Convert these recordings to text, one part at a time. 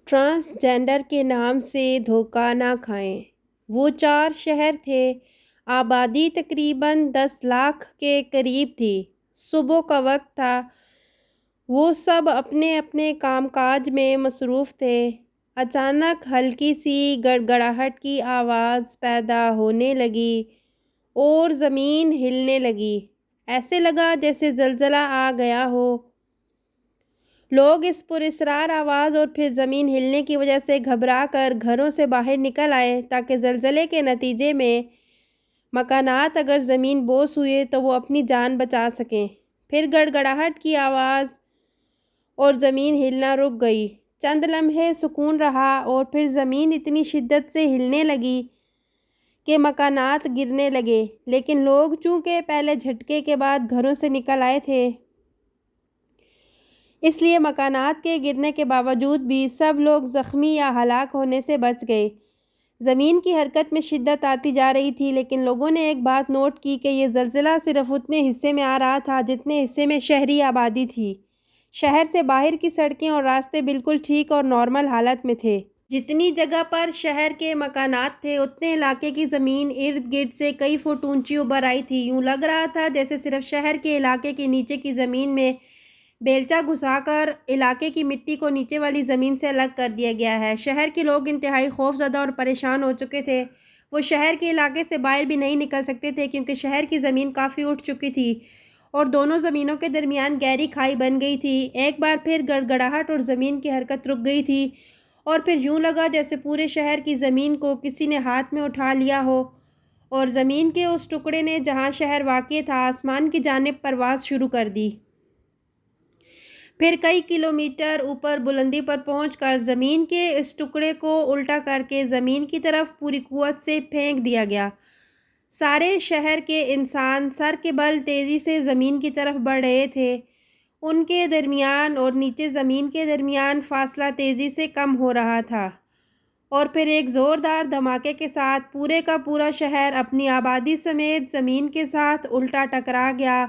Transgender کے نام سے دھوکہ نہ کھائیں۔ وہ 4 شہر تھے، آبادی تقریباً 10 لاکھ کے قریب تھی۔ صبح کا وقت تھا، وہ سب اپنے اپنے کام کاج میں مصروف تھے۔ اچانک ہلکی سی گڑگڑاہٹ کی آواز پیدا ہونے لگی اور زمین ہلنے لگی۔ ایسے لگا جیسے زلزلہ آ گیا ہو۔ لوگ اس پراسرار آواز اور پھر زمین ہلنے کی وجہ سے گھبرا کر گھروں سے باہر نکل آئے تاکہ زلزلے کے نتیجے میں مکانات اگر زمین بوس ہوئے تو وہ اپنی جان بچا سکیں۔ پھر گڑگڑاہٹ کی آواز اور زمین ہلنا رک گئی۔ چند لمحے سکون رہا اور پھر زمین اتنی شدت سے ہلنے لگی کہ مکانات گرنے لگے، لیکن لوگ چونکہ پہلے جھٹکے کے بعد گھروں سے نکل آئے تھے، اس لیے مکانات کے گرنے کے باوجود بھی سب لوگ زخمی یا ہلاک ہونے سے بچ گئے۔ زمین کی حرکت میں شدت آتی جا رہی تھی، لیکن لوگوں نے ایک بات نوٹ کی کہ یہ زلزلہ صرف اتنے حصے میں آ رہا تھا جتنے حصے میں شہری آبادی تھی۔ شہر سے باہر کی سڑکیں اور راستے بالکل ٹھیک اور نارمل حالت میں تھے۔ جتنی جگہ پر شہر کے مکانات تھے، اتنے علاقے کی زمین ارد گرد سے کئی فٹ اونچی ابھر آئی تھی۔ یوں لگ رہا تھا جیسے صرف شہر کے علاقے کے نیچے کی زمین میں بیلچہ گھسا کر علاقے کی مٹی کو نیچے والی زمین سے الگ کر دیا گیا ہے۔ شہر کے لوگ انتہائی خوف زدہ اور پریشان ہو چکے تھے۔ وہ شہر کے علاقے سے باہر بھی نہیں نکل سکتے تھے کیونکہ شہر کی زمین کافی اٹھ چکی تھی اور دونوں زمینوں کے درمیان گہری کھائی بن گئی تھی۔ ایک بار پھر گڑگڑاہٹ اور زمین کی حرکت رک گئی تھی اور پھر یوں لگا جیسے پورے شہر کی زمین کو کسی نے ہاتھ میں اٹھا لیا ہو اور زمین کے اس ٹکڑے نے جہاں شہر واقع تھا، آسمان کی جانب پرواز شروع کر دی۔ پھر کئی کلومیٹر اوپر بلندی پر پہنچ کر زمین کے اس ٹکڑے کو الٹا کر کے زمین کی طرف پوری قوت سے پھینک دیا گیا۔ سارے شہر کے انسان سر کے بل تیزی سے زمین کی طرف بڑھ رہے تھے۔ ان کے درمیان اور نیچے زمین کے درمیان فاصلہ تیزی سے کم ہو رہا تھا اور پھر ایک زوردار دھماکے کے ساتھ پورے کا پورا شہر اپنی آبادی سمیت زمین کے ساتھ الٹا ٹکرا گیا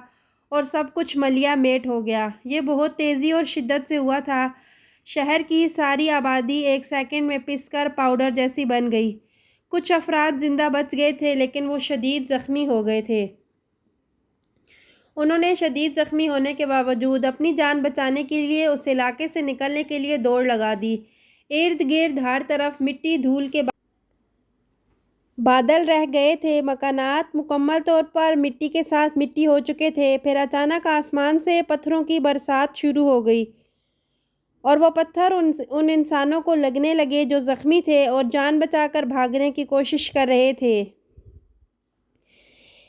اور سب کچھ ملیا میٹ ہو گیا۔ یہ بہت تیزی اور شدت سے ہوا تھا۔ شہر کی ساری آبادی ایک سیکنڈ میں پس کر پاؤڈر جیسی بن گئی۔ کچھ افراد زندہ بچ گئے تھے لیکن وہ شدید زخمی ہو گئے تھے۔ انہوں نے شدید زخمی ہونے کے باوجود اپنی جان بچانے کے لیے اس علاقے سے نکلنے کے لیے دوڑ لگا دی۔ ارد گرد ہر طرف مٹی دھول کے بادل رہ گئے تھے۔ مکانات مکمل طور پر مٹی کے ساتھ مٹی ہو چکے تھے۔ پھر اچانک آسمان سے پتھروں کی برسات شروع ہو گئی اور وہ پتھر ان انسانوں کو لگنے لگے جو زخمی تھے اور جان بچا کر بھاگنے کی کوشش کر رہے تھے۔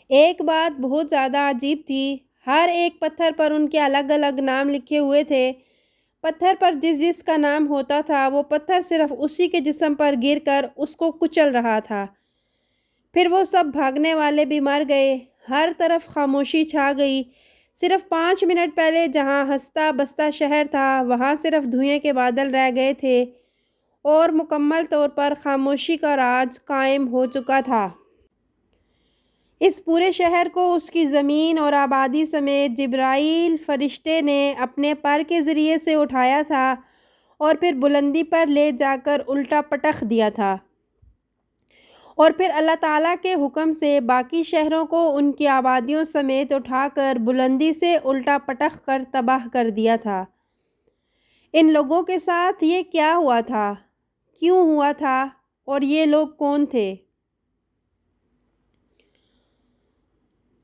ایک بات بہت زیادہ عجیب تھی، ہر ایک پتھر پر ان کے الگ الگ نام لکھے ہوئے تھے۔ پتھر پر جس جس کا نام ہوتا تھا، وہ پتھر صرف اسی کے جسم پر گر کر اس کو کچل رہا تھا۔ پھر وہ سب بھاگنے والے بھی مر گئے۔ ہر طرف خاموشی چھا گئی۔ صرف 5 منٹ پہلے جہاں ہنستا بستا شہر تھا، وہاں صرف دھوئیں کے بادل رہ گئے تھے اور مکمل طور پر خاموشی کا راج قائم ہو چکا تھا۔ اس پورے شہر کو اس کی زمین اور آبادی سمیت جبرائیل فرشتے نے اپنے پر کے ذریعے سے اٹھایا تھا اور پھر بلندی پر لے جا کر الٹا پٹخ دیا تھا اور پھر اللہ تعالیٰ کے حکم سے باقی شہروں کو ان کی آبادیوں سمیت اٹھا کر بلندی سے الٹا پٹخ کر تباہ کر دیا تھا۔ ان لوگوں کے ساتھ یہ کیا ہوا تھا، کیوں ہوا تھا اور یہ لوگ کون تھے؟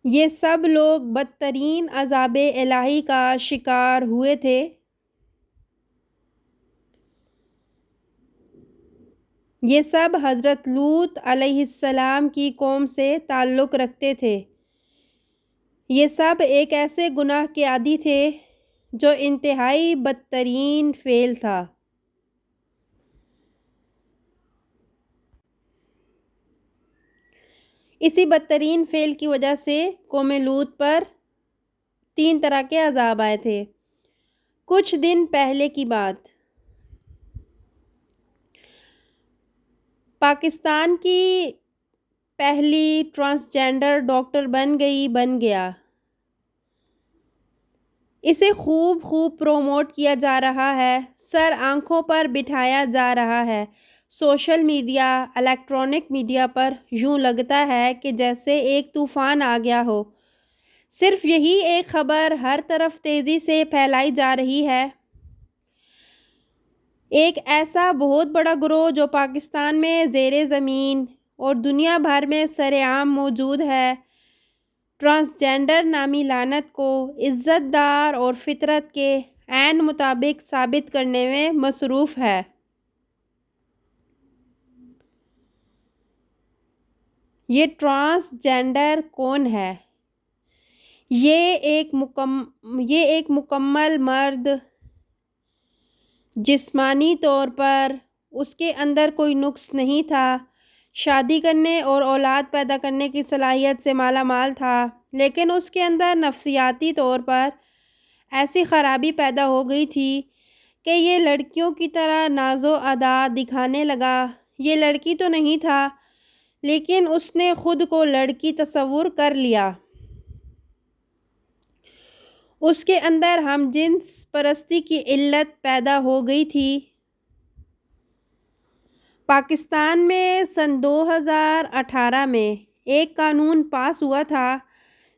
یہ سب لوگ بدترین عذاب الہی کا شکار ہوئے تھے۔ یہ سب حضرت لوط علیہ السلام کی قوم سے تعلق رکھتے تھے۔ یہ سب ایک ایسے گناہ کے عادی تھے جو انتہائی بدترین فعل تھا۔ اسی بدترین فعل کی وجہ سے قوم لوط پر 3 طرح کے عذاب آئے تھے۔ کچھ دن پہلے کی بات، پاکستان کی پہلی ٹرانسجینڈر ڈاکٹر بن گیا۔ اسے خوب پروموٹ کیا جا رہا ہے، سر آنکھوں پر بٹھایا جا رہا ہے۔ سوشل میڈیا، الیکٹرانک میڈیا پر یوں لگتا ہے کہ جیسے ایک طوفان آ گیا ہو۔ صرف یہی ایک خبر ہر طرف تیزی سے پھیلائی جا رہی ہے۔ ایک ایسا بہت بڑا گروہ جو پاکستان میں زیر زمین اور دنیا بھر میں سر عام موجود ہے، ٹرانسجینڈر نامی لعنت کو عزت دار اور فطرت کے عین مطابق ثابت کرنے میں مصروف ہے۔ یہ ٹرانسجینڈر کون ہے؟ یہ ایک مکمل مرد، جسمانی طور پر اس کے اندر کوئی نقص نہیں تھا، شادی کرنے اور اولاد پیدا کرنے کی صلاحیت سے مالا مال تھا، لیکن اس کے اندر نفسیاتی طور پر ایسی خرابی پیدا ہو گئی تھی کہ یہ لڑکیوں کی طرح ناز و ادا دکھانے لگا۔ یہ لڑکی تو نہیں تھا، لیکن اس نے خود کو لڑکی تصور کر لیا۔ اس کے اندر ہم جنس پرستی کی علت پیدا ہو گئی تھی۔ پاکستان میں سن 2018 میں ایک قانون پاس ہوا تھا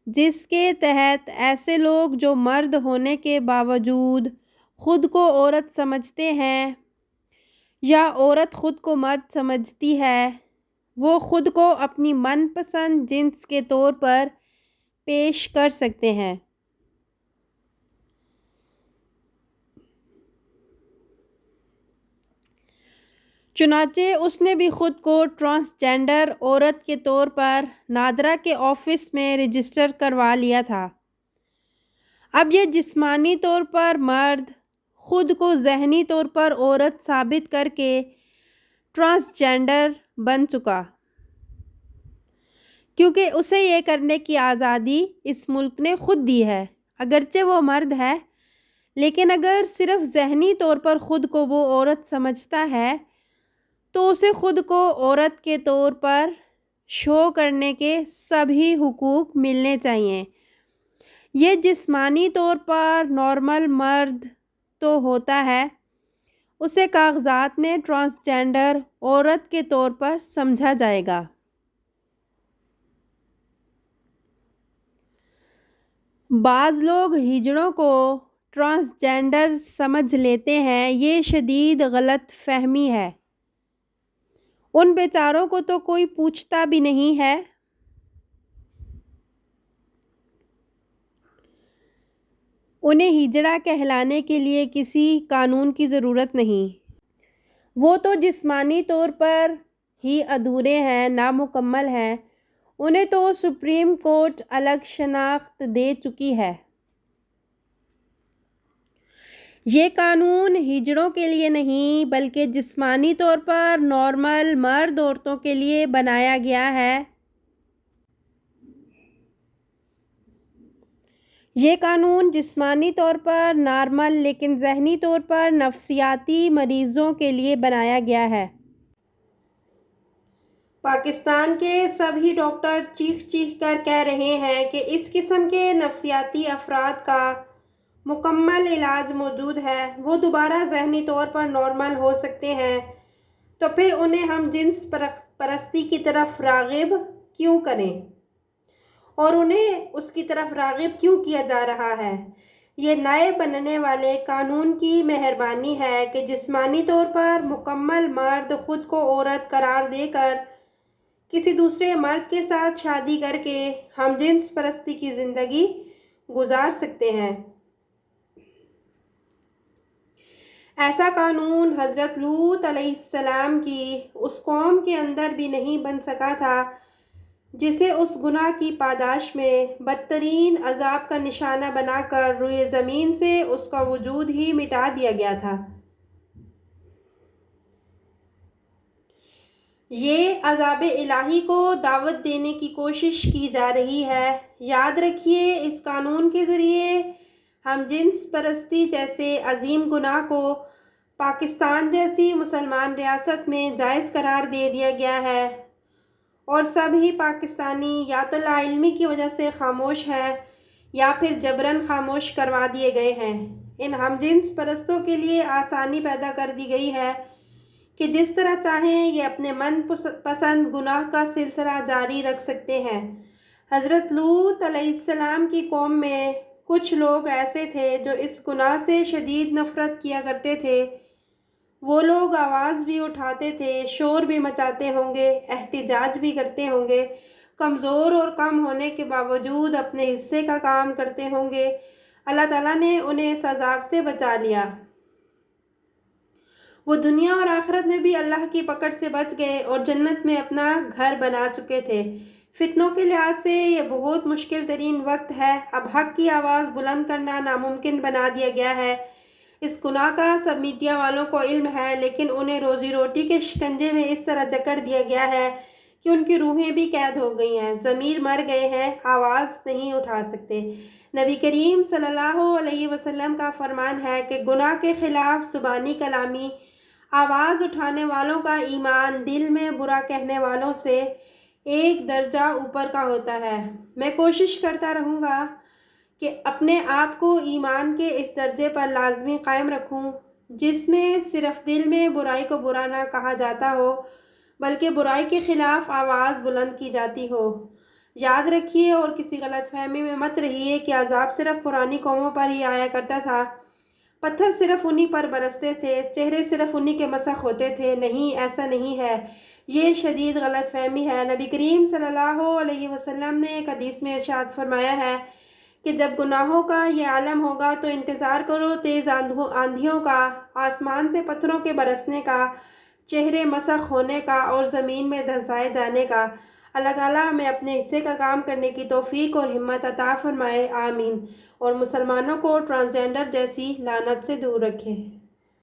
جس کے تحت ایسے لوگ جو مرد ہونے کے باوجود خود کو عورت سمجھتے ہیں یا عورت خود کو مرد سمجھتی ہے، وہ خود کو اپنی من پسند جنس کے طور پر پیش کر سکتے ہیں۔ چنانچہ اس نے بھی خود کو ٹرانسجینڈر عورت کے طور پر نادرا کے آفس میں رجسٹر کروا لیا تھا۔ اب یہ جسمانی طور پر مرد خود کو ذہنی طور پر عورت ثابت کر کے ٹرانسجینڈر بن چکا، کیونکہ اسے یہ کرنے کی آزادی اس ملک نے خود دی ہے۔ اگرچہ وہ مرد ہے، لیکن اگر صرف ذہنی طور پر خود کو وہ عورت سمجھتا ہے تو اسے خود کو عورت کے طور پر شو کرنے کے سبھی حقوق ملنے چاہیے۔ یہ جسمانی طور پر نارمل مرد تو ہوتا ہے، اسے کاغذات میں ٹرانسجینڈر عورت کے طور پر سمجھا جائے گا۔ بعض لوگ ہجڑوں کو ٹرانسجینڈر سمجھ لیتے ہیں، یہ شدید غلط فہمی ہے۔ ان بیچاروں کو تو کوئی پوچھتا بھی نہیں ہے۔ انہیں ہجڑا کہلانے کے لیے کسی قانون کی ضرورت نہیں۔ وہ تو جسمانی طور پر ہی ادھورے ہیں، نامکمل ہیں۔ انہیں تو سپریم کورٹ الگ شناخت دے چکی ہے۔ یہ قانون ہجڑوں کے لیے نہیں بلکہ جسمانی طور پر نارمل مرد عورتوں کے لیے بنایا گیا ہے۔ یہ قانون جسمانی طور پر نارمل لیکن ذہنی طور پر نفسیاتی مریضوں کے لیے بنایا گیا ہے۔ پاکستان کے سبھی ڈاکٹر چیخ کر کہہ رہے ہیں کہ اس قسم کے نفسیاتی افراد کا مکمل علاج موجود ہے۔ وہ دوبارہ ذہنی طور پر نارمل ہو سکتے ہیں، تو پھر انہیں ہم جنس پرستی کی طرف راغب کیوں کریں اور انہیں اس کی طرف راغب کیوں کیا جا رہا ہے؟ یہ نئے بننے والے قانون کی مہربانی ہے کہ جسمانی طور پر مکمل مرد خود کو عورت قرار دے کر کسی دوسرے مرد کے ساتھ شادی کر کے ہم جنس پرستی کی زندگی گزار سکتے ہیں۔ ایسا قانون حضرت لوط علیہ السلام کی اس قوم کے اندر بھی نہیں بن سکا تھا جسے اس گناہ کی پاداش میں بدترین عذاب کا نشانہ بنا کر روئے زمین سے اس کا وجود ہی مٹا دیا گیا تھا۔ یہ عذاب الہی کو دعوت دینے کی کوشش کی جا رہی ہے۔ یاد رکھیے، اس قانون کے ذریعے ہم جنس پرستی جیسے عظیم گناہ کو پاکستان جیسی مسلمان ریاست میں جائز قرار دے دیا گیا ہے، اور سبھی پاکستانی یا تو لا علمی کی وجہ سے خاموش ہیں یا پھر جبراً خاموش کروا دیے گئے ہیں۔ ان ہم جنس پرستوں کے لیے آسانی پیدا کر دی گئی ہے کہ جس طرح چاہیں یہ اپنے من پسند گناہ کا سلسلہ جاری رکھ سکتے ہیں۔ حضرت لوط علیہ السلام کی قوم میں کچھ لوگ ایسے تھے جو اس گناہ سے شدید نفرت کیا کرتے تھے۔ وہ لوگ آواز بھی اٹھاتے تھے، شور بھی مچاتے ہوں گے، احتجاج بھی کرتے ہوں گے، کمزور اور کم ہونے کے باوجود اپنے حصے کا کام کرتے ہوں گے۔ اللہ تعالیٰ نے انہیں اس عذاب سے بچا لیا۔ وہ دنیا اور آخرت میں بھی اللہ کی پکڑ سے بچ گئے اور جنت میں اپنا گھر بنا چکے تھے۔ فتنوں کے لحاظ سے یہ بہت مشکل ترین وقت ہے۔ اب حق کی آواز بلند کرنا ناممکن بنا دیا گیا ہے۔ اس گناہ کا سب میڈیا والوں کو علم ہے، لیکن انہیں روزی روٹی کے شکنجے میں اس طرح جکڑ دیا گیا ہے کہ ان کی روحیں بھی قید ہو گئی ہیں، ضمیر مر گئے ہیں، آواز نہیں اٹھا سکتے۔ نبی کریم صلی اللہ علیہ وسلم کا فرمان ہے کہ گناہ کے خلاف زبانی کلامی آواز اٹھانے والوں کا ایمان دل میں برا کہنے والوں سے ایک درجہ اوپر کا ہوتا ہے۔ میں کوشش کرتا رہوں گا کہ اپنے آپ کو ایمان کے اس درجے پر لازمی قائم رکھوں جس میں صرف دل میں برائی کو برا نہ کہا جاتا ہو بلکہ برائی کے خلاف آواز بلند کی جاتی ہو۔ یاد رکھیے اور کسی غلط فہمی میں مت رہیے کہ عذاب صرف پرانی قوموں پر ہی آیا کرتا تھا، پتھر صرف انہی پر برستے تھے، چہرے صرف انہی کے مسخ ہوتے تھے۔ نہیں، ایسا نہیں ہے، یہ شدید غلط فہمی ہے۔ نبی کریم صلی اللہ علیہ وسلم نے ایک حدیث میں ارشاد فرمایا ہے کہ جب گناہوں کا یہ عالم ہوگا تو انتظار کرو تیز آندھیوں کا، آسمان سے پتھروں کے برسنے کا، چہرے مسخ ہونے کا اور زمین میں دھنسائے جانے کا۔ اللہ تعالیٰ ہمیں اپنے حصے کا کام کرنے کی توفیق اور ہمت عطا فرمائے، آمین، اور مسلمانوں کو ٹرانسجینڈر جیسی لعنت سے دور رکھے۔